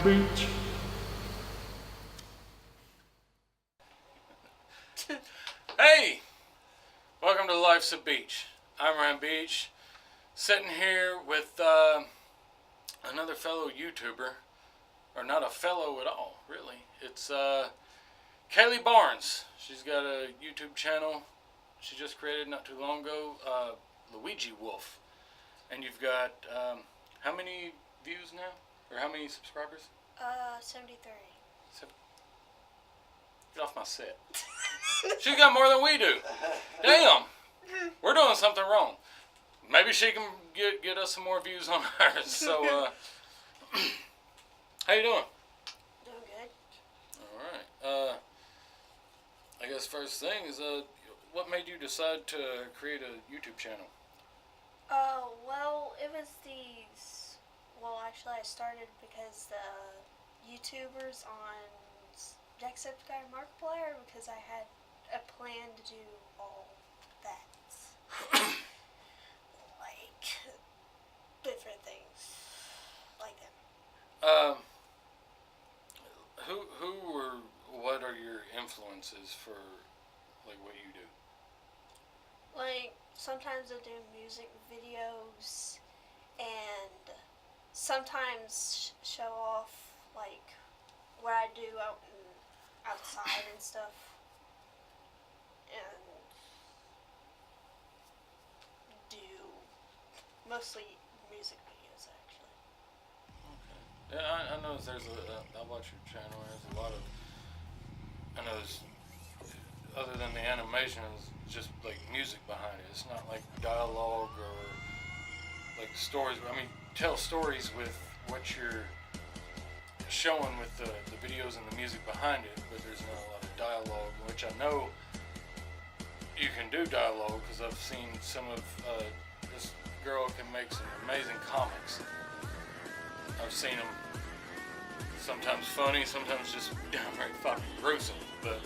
Beach. Hey! Welcome to Life's a Beach. I'm Ryan Beach, sitting here with another fellow YouTuber, or not a fellow at all, really. It's Kaylee Barnes. She's got a YouTube channel she just created not too long ago, Luigi Wolf. And you've got, how many views now? Or how many subscribers? 73. Get off my set. She's got more than we do. Damn. We're doing something wrong. Maybe she can get us some more views on hers. So, how you doing? Doing good. All right. I guess first thing is, what made you decide to create a YouTube channel? Well, it was these. Well, actually, I started because the YouTubers on S2.5 Markiplier, because I had a plan to do all that. Like, different things like that. Who or what are your influences for, like, what you do? Like, sometimes I do music videos, and sometimes show off, like, what I do outside and stuff. And do mostly music videos, actually. Okay. Yeah, I know there's I watch your channel. There's a lot of, I know there's, other than the animation, it's just like music behind it. It's not like dialogue or like stories. I mean, tell stories with what you're showing with the videos and the music behind it, but there's not a lot of dialogue, which I know you can do dialogue because I've seen some of this girl can make some amazing comics. I've seen them sometimes funny, sometimes just downright fucking gruesome, but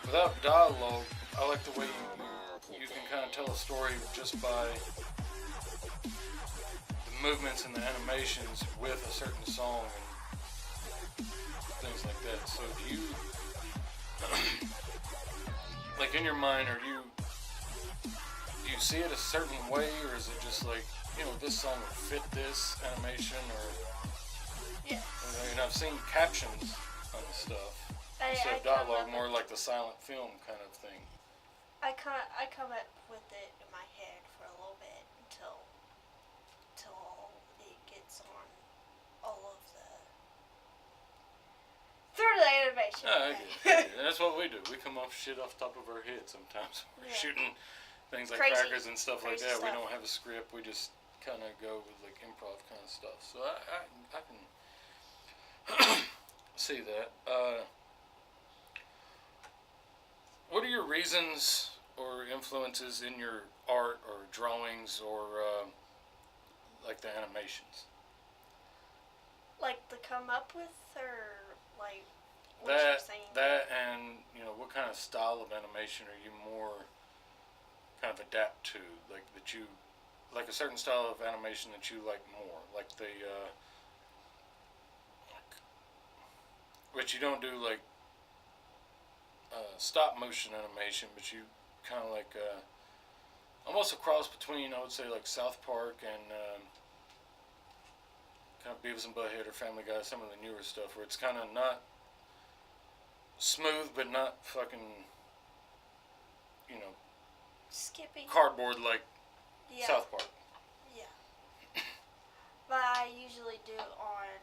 without dialogue, I like the way you can kind of tell a story just by the movements and the animations with a certain song and things like that. So do you, like in your mind, do you see it a certain way, or is it just like, this song would fit this animation, or? Yeah. I mean, I've seen captions on the stuff. Instead of dialogue, more like the silent film kind of thing. I come up with it in my head for a little bit until it gets on all of the through the animation. I get it. That's what we do. We come off shit off the top of our head sometimes. We're shooting things like crackers and stuff like that. We don't have a script. We just kind of go with like improv kind of stuff. So I can see that. What are your reasons or influences in your art or drawings or like the animations? Like to come up with, or like what you're saying? That and what kind of style of animation are you more kind of adapt to, like that you like a certain style of animation that you like more, like the which you don't do like stop motion animation, but you kind of like almost a cross between, I would say, like South Park and kind of Beavis and Butthead or Family Guy, some of the newer stuff where it's kind of not smooth but not fucking skipping cardboard like South Park. Yeah. But I usually do on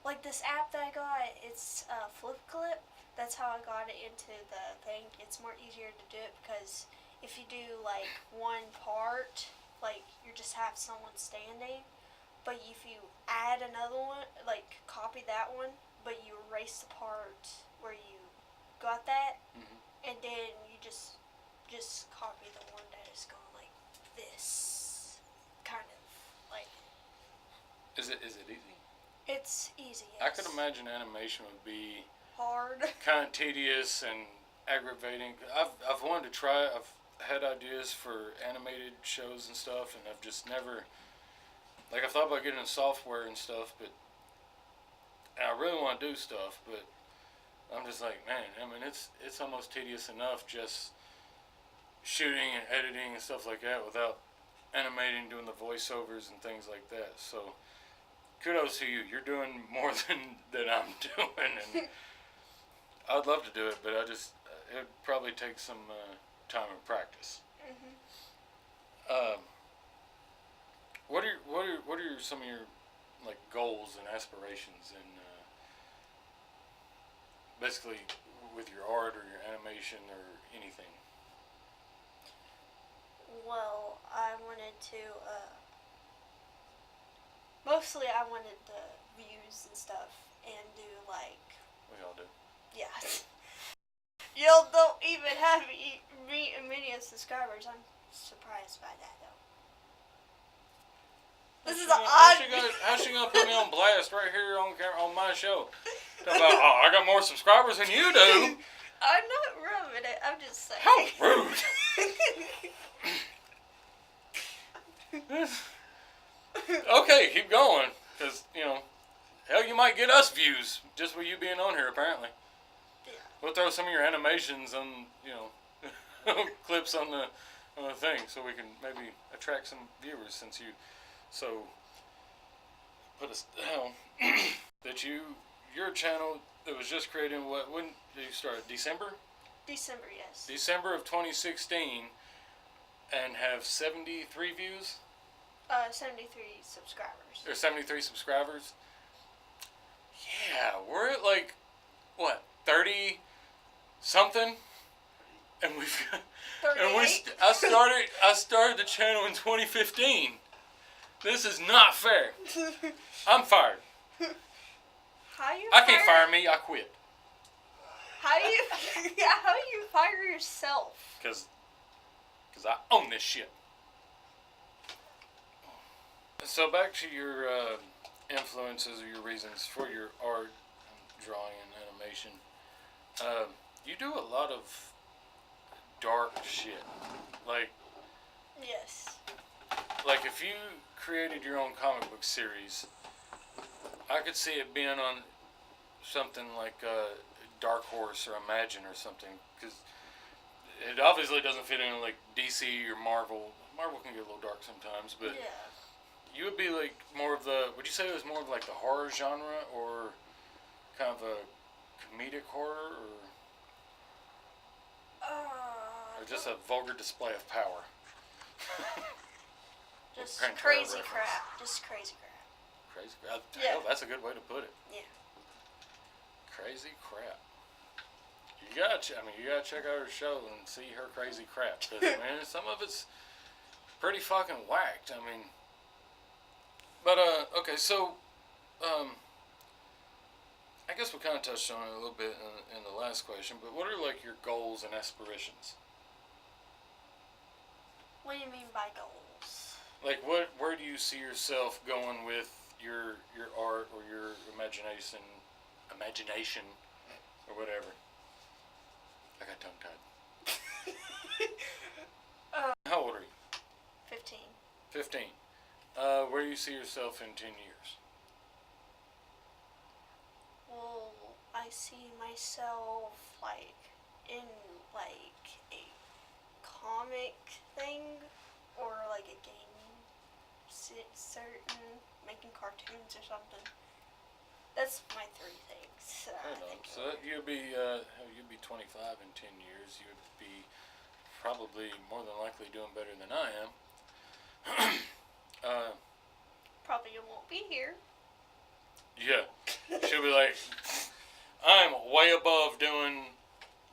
like this app that I got. It's Flip Clip. That's how I got it into the thing. It's more easier to do it because if you do like one part, like you just have someone standing, but if you add another one, like copy that one, but you erase the part where you got that, and then you just copy the one that is going like this, kind of like. Is it easy? It's easy. Yes. I could imagine animation would be hard, kind of tedious and aggravating. I've wanted to try it. I've had ideas for animated shows and stuff, and I've just never like I thought about getting software and stuff, but and I really want to do stuff, but I'm just like, man, I mean, it's almost tedious enough just shooting and editing and stuff like that without animating, doing the voiceovers and things like that. So kudos to you. You're doing more than I'm doing, and I'd love to do it, but it would probably take some time and practice. What are some of your like goals and aspirations in basically with your art or your animation or anything? Well, I wanted to, mostly I wanted the views and stuff, and do like, We all do. yeah. You don't even have me a million subscribers. I'm surprised by that though. This is an odd. How's she gonna put me on blast right here on camera on my show? Talking about, oh, I got more subscribers than you do. I'm not rubbing it. I'm just saying. How rude. Okay, keep going, because hell, you might get us views just with you being on here. Apparently, Yeah. we'll throw some of your animations on, clips on the thing, so we can maybe attract some viewers. Since you so put us down that your channel that was just created. When did you start? December Yes. December of 2016, and have 73 views. 73 subscribers. There's 73 subscribers. Yeah, we're at like what, 30 something, and we've got, and 38. I started the channel in 2015. This is not fair. I'm fired. How you? I can't fire me. I quit. How you fire yourself? Cause I own this shit. So back to your influences or your reasons for your art, drawing, and animation. You do a lot of dark shit. Yes. Like if you created your own comic book series, I could see it being on something like Dark Horse or Imagine or something, because it obviously doesn't fit in like DC or Marvel. Marvel can get a little dark sometimes, but Yeah. you would be like more of the. Would you say it was more of like the horror genre, or kind of a comedic horror, or just a vulgar display of power? Just Pantera crazy reference. crap. Just crazy crap. Crazy crap. Yeah. Hell, that's a good way to put it. Yeah. Crazy crap. You gotta check out her show and see her crazy crap. 'Cause, man, some of it's pretty fucking whacked. I mean, but okay, so I guess we kind of touched on it a little bit in the last question. But what are like your goals and aspirations? What do you mean by goals? Like, where do you see yourself going with your art or your imagination, or whatever? I got tongue tied. How old are you? 15. 15. Where do you see yourself in 10 years? Well, I see myself in a comic thing, or like a game, certain making cartoons or something. That's my 3 things. So you'll be 25 in 10 years. You would be probably more than likely doing better than I am. Probably you won't be here. Yeah, she'll be like, I'm way above doing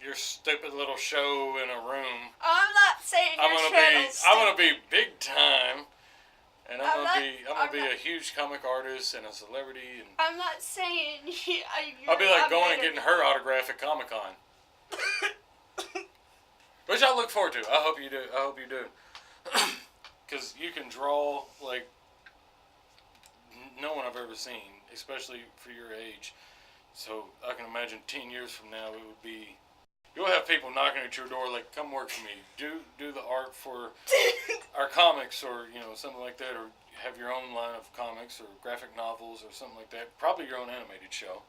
your stupid little show in a room. I'm not saying your channel's I'm gonna be big time, and I'm gonna be not- a huge comic artist and a celebrity, and I'm not saying I'll be like going and getting her autograph at Comic-Con, which I look forward to. I hope you do, because you can draw like no one I've ever seen, especially for your age. So I can imagine 10 years from now it would be You'll have people knocking at your door like, "Come work for me. Do the art for our comics, or something like that, or have your own line of comics or graphic novels or something like that. Probably your own animated show."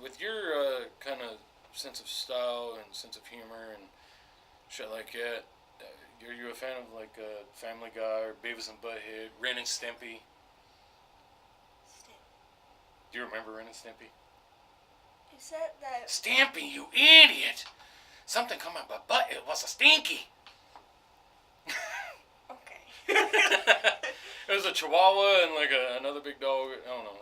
With your kind of sense of style and sense of humor and shit like that, are you a fan of like Family Guy or Beavis and Butthead, Ren and Stimpy? Do you remember Ren and Stimpy? Is that Stimpy, you idiot! Something come out my butt. It was a stinky. Okay. It was a Chihuahua and like another big dog. I don't know.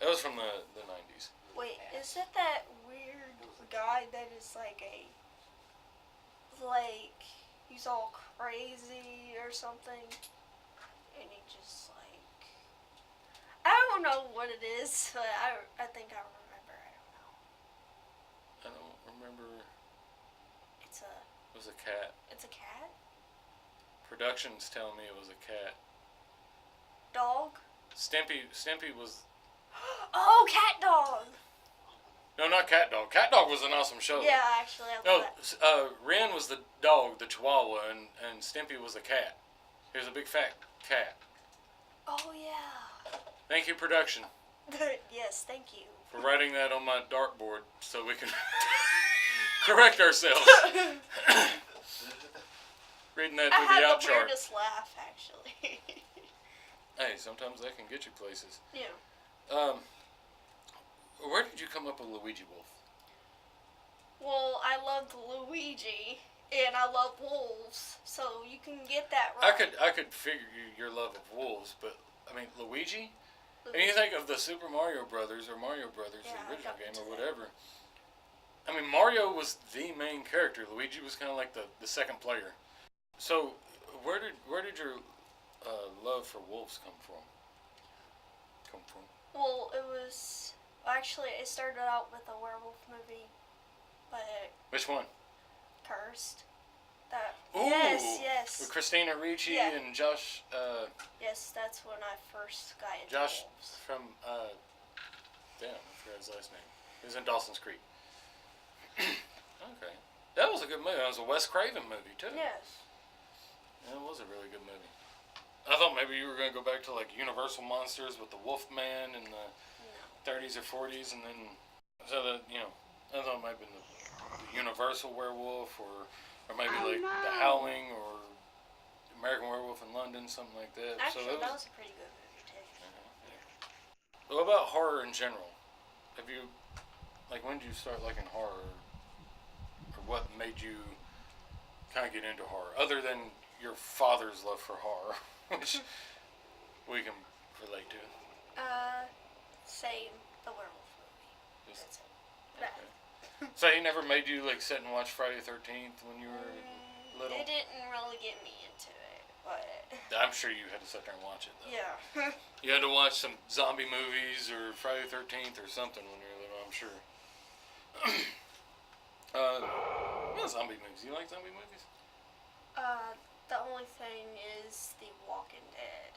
It was from the 90s. Wait, is it that weird guy that is like he's all crazy or something, and he just like, I don't know what it is, but I think I remember. I don't remember. It was a cat. It's a cat? Productions tell me it was a cat. Dog? Stimpy was... Oh, Cat Dog! No, not Cat Dog. Cat Dog was an awesome show. Yeah, actually, I love that. Ren was the dog, the Chihuahua, and Stimpy was the cat. He was a big fat cat. Oh, yeah. Thank you, production. Yes, thank you. For writing that on my dartboard so we can correct ourselves. Reading that through the out I had the chart. weirdest laugh, actually. Hey, sometimes that can get you places. Yeah. Where did you come up with Luigi Wolf? Well, I loved Luigi, and I love wolves, so you can get that right. I could figure your love of wolves, but I mean Luigi. And you think of the Super Mario Brothers or Mario Brothers, Yeah, the original game or that. whatever. I mean, Mario was the main character. Luigi was kind of like the second player. So, where did your love for wolves come from? Well, it started out with a werewolf movie, but Which one? Cursed. Ooh, Yes. With Christina Ricci Yeah. and Josh. Yes, that's when I first got into Josh wolves. from damn, I forgot his last name. He was in Dawson's Creek. Okay, that was a good movie. It was a Wes Craven movie too. Yes. Yeah, it was a really good movie. I thought maybe you were gonna go back to like Universal Monsters with the Wolfman in the 30s or 40s, and then I thought it might have been the Universal Werewolf or maybe The Howling or American Werewolf in London, something like that. Actually, that was a pretty good movie too. Yeah. What about horror in general? Have you, when did you start liking horror? Or what made you kind of get into horror? Other than your father's love for horror, which we can relate to. Same. The werewolf movie. That's it. Okay. So he never made you sit and watch Friday the 13th when you were little? It didn't really get me into it, but... I'm sure you had to sit there and watch it, though. Yeah. You had to watch some zombie movies or Friday the 13th or something when you were little, I'm sure. Zombie movies. You like zombie movies? The only thing is The Walking Dead.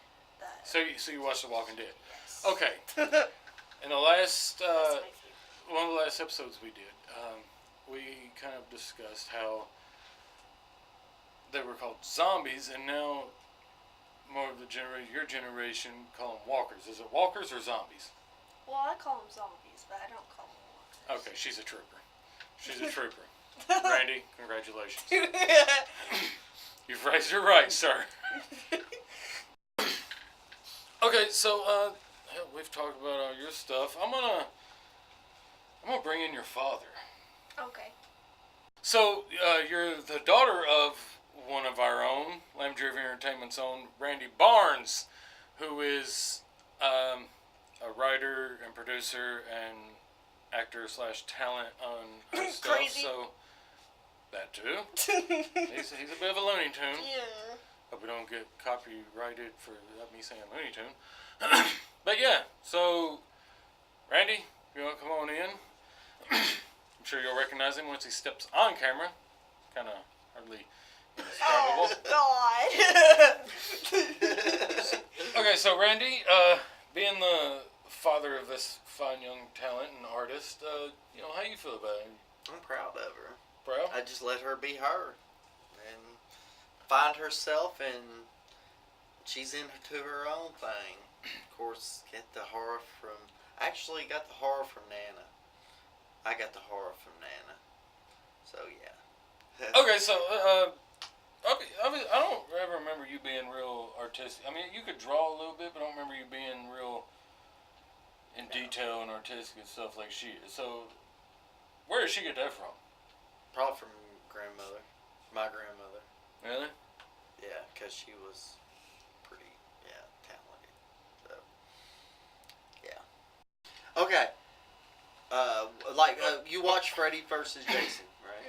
So you watched The Walking Dead? Yes. Okay. In the last... That's my favorite. one of the last episodes we did, we kind of discussed how they were called zombies, and now more of your generation call them walkers. Is it walkers or zombies? Well, I call them zombies, but I don't call them walkers. Okay, she's a trooper. She's a trooper. Randy, congratulations. You've raised her right, sir. Okay, so we've talked about all your stuff. I'm gonna bring in your father. Okay. So, you're the daughter of one of our own, Lamb Driven Entertainment's own, Randy Barnes, who is a writer and producer and actor / talent on her stuff. Crazy. So, that too. He's a bit of a Looney Tune. Yeah. Hope we don't get copyrighted for me saying Looney Tune. But yeah, so, Randy, you want to come on in? I'm sure you'll recognize him once he steps on camera. Kind of hardly indescribable. Oh, God. Okay, so Randy, being the father of this fine young talent and artist, how you feel about it? I'm proud of her. Bro? I just let her be her and find herself, and she's into her own thing. Of course, get the horror from... Actually, got the horror from Nana. I got the horror from Nana. So, yeah. Okay, so, I don't ever remember you being real artistic. I mean, you could draw a little bit, but I don't remember you being real in detail and artistic and stuff like she is. So, where did she get that from? Probably from grandmother. My grandmother. Really? Yeah, because she was pretty, talented. So, yeah. Okay. You watched Freddy versus Jason, right?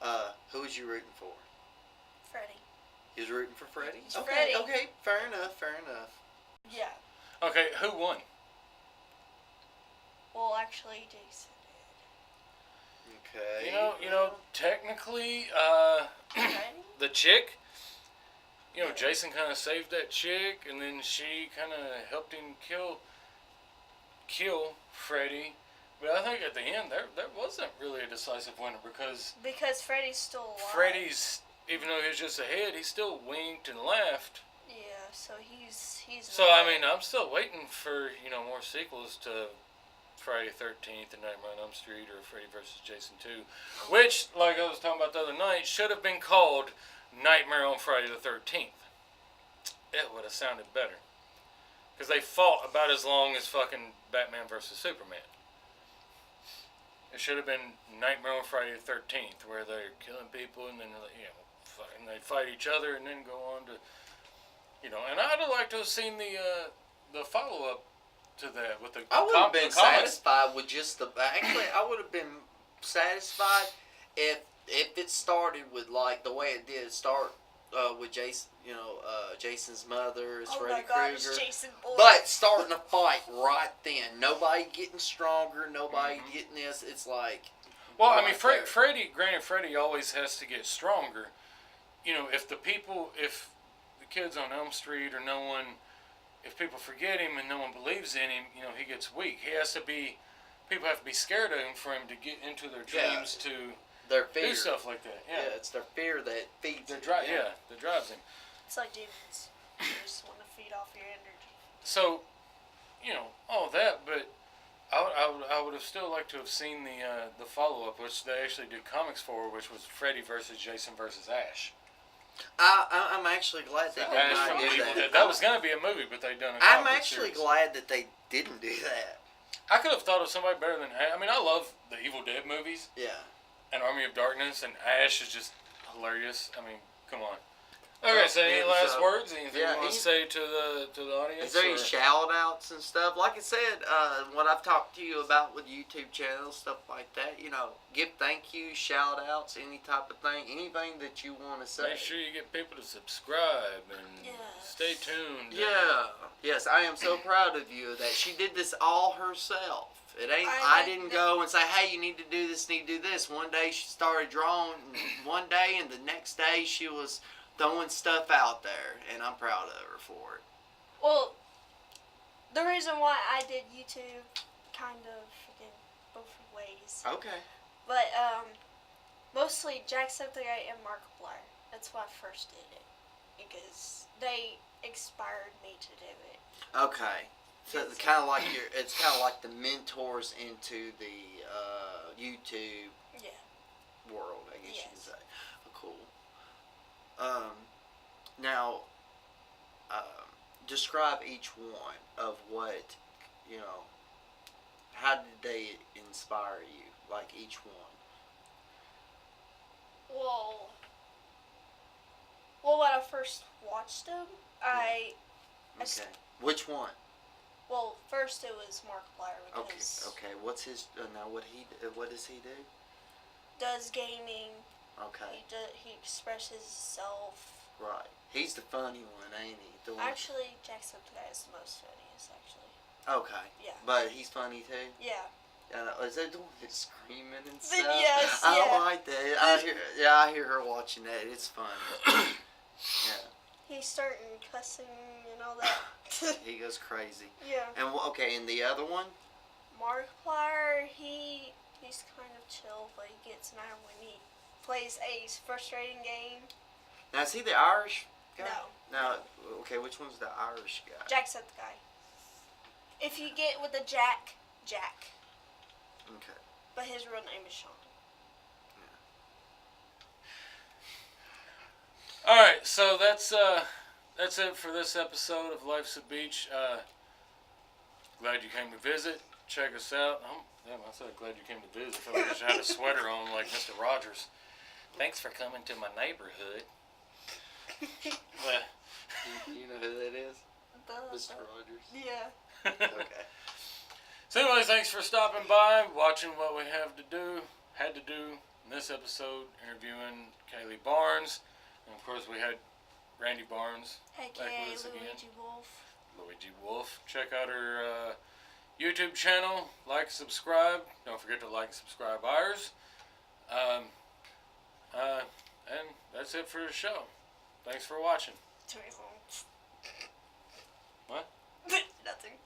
Mhm. Who was you rooting for? Freddy. You was rooting for Freddy? It's Okay, Freddy. okay. Fair enough. Yeah. Okay, who won? Well, actually, Jason Okay. You know, technically, did. Freddy? the chick, Jason kind of saved that chick, and then she kind of helped him kill Freddy. But I think at the end, there wasn't really a decisive winner because Freddy's still alive. Freddy's, even though he was just ahead, he still winked and laughed. Yeah, so he's. So, I mean, I'm still waiting for, more sequels to Friday the 13th and Nightmare on Elm Street or Freddy vs. Jason 2, which, like I was talking about the other night, should have been called Nightmare on Friday the 13th. It would have sounded better. Because they fought about as long as fucking Batman vs. Superman. It should have been Nightmare on Friday the 13th, where they're killing people and then, and they fight each other and then go on to, and I'd have liked to have seen the follow-up to that with the I would have been the comics. satisfied with just the... Actually, I would have been satisfied if it started with, like, the way it did start with Jason, Jason's mother, Oh Freddy my God, Krueger. it's Jason Bourne. But starting a fight right then. Nobody getting stronger, nobody getting this. It's like... Well, I mean, right Freddy always has to get stronger. If the kids on Elm Street or no one... If people forget him and no one believes in him, he gets weak. People have to be scared of him for him to get into their dreams to their fear. do stuff like that. Yeah, it's their fear that feeds that it. drives him. It's like demons. You just want to feed off your energy. So, all that, but I would have still liked to have seen the follow-up, which they actually did comics for, which was Freddy versus Jason versus Ash. I'm actually glad they did Ash not from do Evil that. Dead. That was going to be a movie, but they done a I'm comic actually series. glad that they didn't do that. I could have thought of somebody better than Ash. I mean, I love the Evil Dead movies. Yeah. And Army of Darkness, and Ash is just hilarious. I mean, come on. Okay, so any last words? Anything you want to say to the audience? Is there any shout-outs and stuff? Like I said, what I've talked to you about with YouTube channels, stuff like that, give thank you, shout-outs, any type of thing, anything that you want to say. Make sure you get people to subscribe and stay tuned. Yeah. Yes, I am so proud of you that she did this all herself. It ain't. I didn't go and say, "Hey, you need to do this, need to do this." One day she started drawing, one day, and the next day she was throwing stuff out there, and I'm proud of her for it. Well, the reason why I did YouTube, kind of, again, both ways. Okay. But mostly Jacksepticeye and Markiplier. That's why I first did it, because they inspired me to do it. Okay. So it's kind of like it's kind of like the mentors into the YouTube world, I guess you can say. Oh, cool. Now, describe each one of what, how did they inspire you? Like each one. Well, when I first watched them, Okay. Which one? Well, first it was Markiplier because Okay. What's his now? What does he do? Does gaming. Okay. He expresses himself. Right. He's the funny one, ain't he? The one. Actually, Jacksepticeye is the most funniest. Actually. Okay. Yeah. But he's funny too. Yeah. Is that the one that's screaming and stuff? Yes. I like that. I hear her watching that. It's funny. Yeah. He's starting cussing and all that. He goes crazy. Yeah. And and the other one? Markiplier, he's kind of chill, but he gets mad when he plays a frustrating game. Now, is he the Irish guy? No. No. Okay, which one's the Irish guy? Jacksepticeye guy. If you get with a Jack. Okay. But his real name is Sean. All right, so that's it for this episode of Life's a Beach. Glad you came to visit. Check us out. I said glad you came to visit. I feel like I should have a sweater on like Mr. Rogers. Thanks for coming to my neighborhood. You know who that is? Mr. Rogers. Yeah. Okay. So anyways, thanks for stopping by, watching what we had to do in this episode, interviewing Kaylee Barnes. And of course we had Randy Barnes back with us again. Luigi Wolf. Luigi Wolf. Check out her YouTube channel. Like, subscribe. Don't forget to like and subscribe ours. And that's it for the show. Thanks for watching. What? Nothing.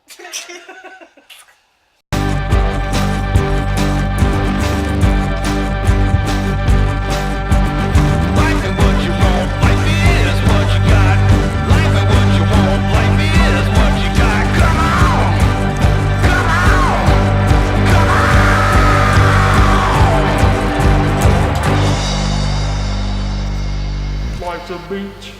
Life's a beach.